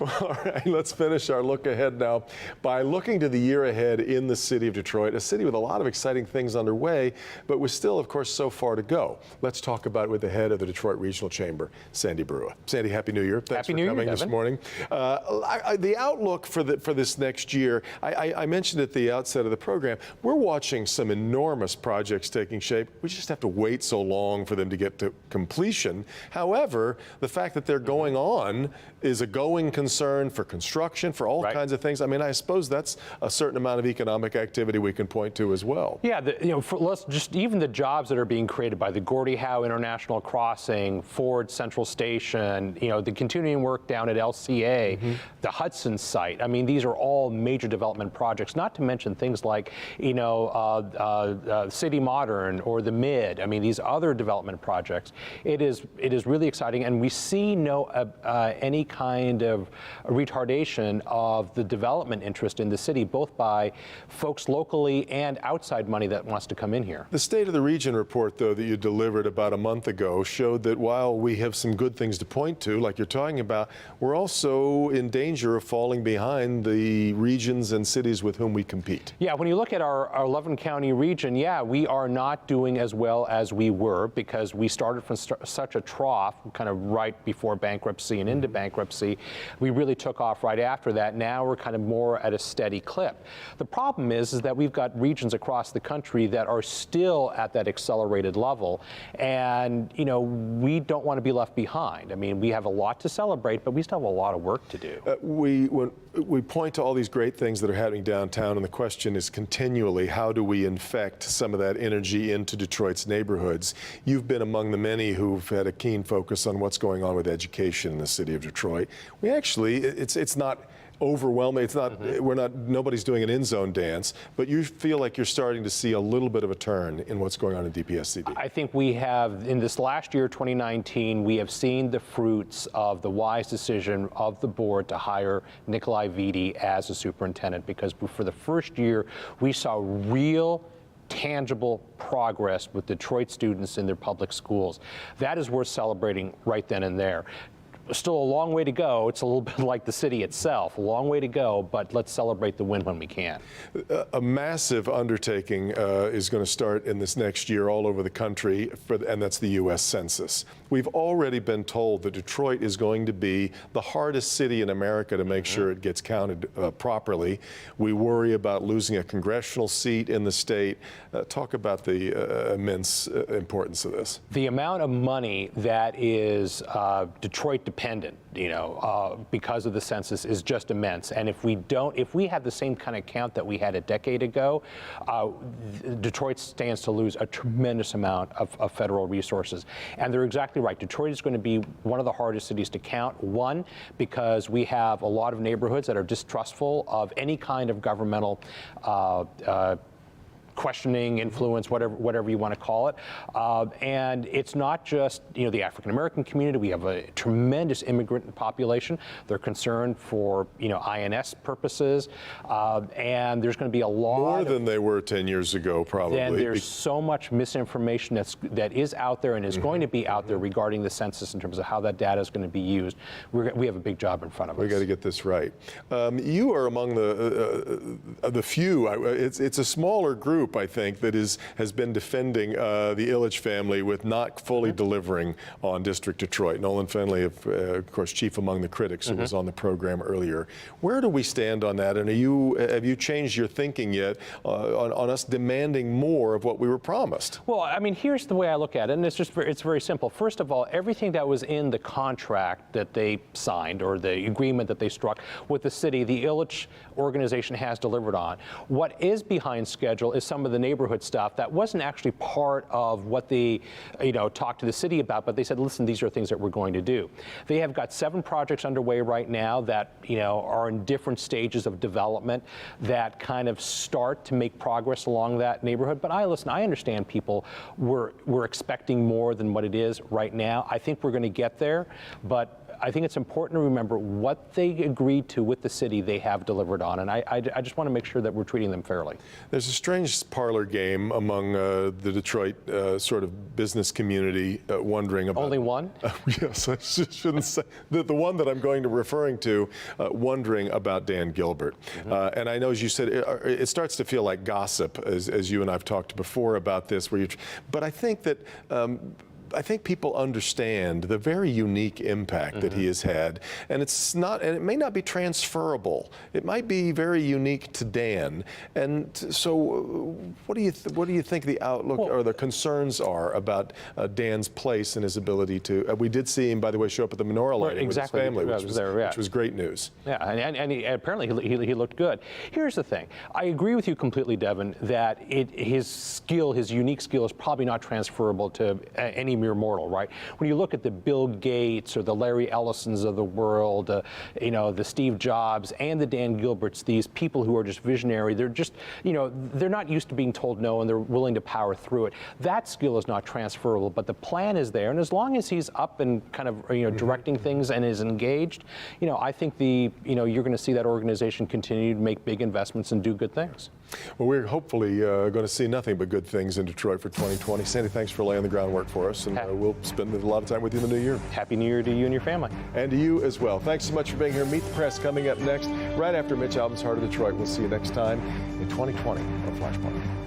All right, let's finish our look ahead now by looking to the year ahead in the city of Detroit, a city with a lot of exciting things underway, but with still, of course, so far to go. Let's talk about it with the head of the Detroit Regional Chamber, Sandy Brua. Sandy, Happy New Year. Thanks for coming this morning. The outlook for this next year, I mentioned at the outset of the program, we're watching some enormous projects taking shape. We just have to wait so long for them to get to completion. However, the fact that they're going on is a going concern for construction, for all kinds of things. I mean, I suppose that's a certain amount of economic activity we can point to as well. Yeah, let's just even the jobs that are being created by the Gordie Howe International Crossing, Ford Central Station, the continuing work down at LCA, the Hudson site. I mean, these are all major development projects, not to mention things like, City Modern or the Mid. I mean, these other development projects. It is really exciting, and we see no any kind of retardation of the development interest in the city, both by folks locally and outside money that wants to come in here. The State of the Region report, though, that you delivered about a month ago showed that while we have some good things to point to, like you're talking about, we're also in danger of falling behind the regions and cities with whom we compete. Yeah, when you look at our 11-county region, yeah, we are not doing as well as we were because we started from such a trough kind of right before bankruptcy and into bankruptcy. We really took off right after that. Now we're kind of more at a steady clip. The problem is that we've got regions across the country that are still at that accelerated level, and we don't want to be left behind. I mean, we have a lot to celebrate, but we still have a lot of work to do. When we point to all these great things that are happening downtown, and the question is continually, how do we infect some of that energy into Detroit's neighborhoods? You've been among the many who've had a keen focus on what's going on with education in the city of Detroit. We actually, it's not overwhelming. It's not, nobody's doing an end zone dance, but you feel like you're starting to see a little bit of a turn in what's going on in DPSCD. I think we have, in this last year, 2019, we have seen the fruits of the wise decision of the board to hire Nikolai Vitti as a superintendent, because for the first year, we saw real tangible progress with Detroit students in their public schools. That is worth celebrating right then and there. Still a long way to go. It's a little bit like the city itself, a long way to go, but let's celebrate the win when we can. A massive undertaking is going to start in this next year all over the country, and that's the U.S. Census. We've already been told that Detroit is going to be the hardest city in America to make sure it gets counted properly. We worry about losing a congressional seat in the state. Talk about the immense importance of this. The amount of money that is Detroit dependent, because of the census is just immense. And if we had the same kind of count that we had a decade ago, Detroit stands to lose a tremendous amount of federal resources. And they're exactly right. Detroit is going to be one of the hardest cities to count. One, because we have a lot of neighborhoods that are distrustful of any kind of governmental questioning, influence, whatever you want to call it. And it's not just, the African-American community. We have a tremendous immigrant population. They're concerned for, INS purposes. And there's going to be a lot more than they were 10 years ago, probably. And there's so much misinformation that is out there and is going to be out there regarding the census in terms of how that data is going to be used. We have a big job in front of us. We got to get this right. You are among the few. It's a smaller group, I think, that has been defending the Ilitch family with not fully delivering on District Detroit. Nolan Fenley, of course, chief among the critics, who was on the program earlier. Where do we stand on that? And have you changed your thinking yet on us demanding more of what we were promised? Well, I mean, here's the way I look at it, and it's very simple. First of all, everything that was in the contract that they signed, or the agreement that they struck with the city, the Ilitch organization has delivered on. What is behind schedule is some of the neighborhood stuff that wasn't actually part of what they, talked to the city about, but they said, listen, these are things that we're going to do. They have got 7 projects underway right now that, are in different stages of development that kind of start to make progress along that neighborhood. But I understand people were expecting more than what it is right now. I think we're going to get there, but I think it's important to remember what they agreed to with the city they have delivered on, and I just want to make sure that we're treating them fairly. There's a strange parlor game among the Detroit sort of business community wondering about... Only one? Yes, I shouldn't say. The one that I'm going to referring to, wondering about Dan Gilbert. And I know, as you said, it starts to feel like gossip, as you and I've talked before about this. But I think that I think people understand the very unique impact that he has had, and it may not be transferable. It might be very unique to Dan. And so, what do you think the outlook or the concerns are about Dan's place and his ability to? We did see him, by the way, show up at the menorah lighting with his family, which was great news. Yeah, and apparently he looked good. Here's the thing: I agree with you completely, Devin, that his unique skill, is probably not transferable to any mere mortal, right? When you look at the Bill Gates or the Larry Ellisons of the world, the Steve Jobs and the Dan Gilberts, these people who are just visionary, they're just, they're not used to being told no, and they're willing to power through it. That skill is not transferable, but the plan is there, and as long as he's up and kind of, directing things and is engaged, I think you're going to see that organization continue to make big investments and do good things. Well, we're hopefully going to see nothing but good things in Detroit for 2020. Sandy, thanks for laying the groundwork for us, and we'll spend a lot of time with you in the new year. Happy New Year to you and your family. And to you as well. Thanks so much for being here. Meet the Press coming up next, right after Mitch Albom's Heart of Detroit. We'll see you next time in 2020 on Flashpoint.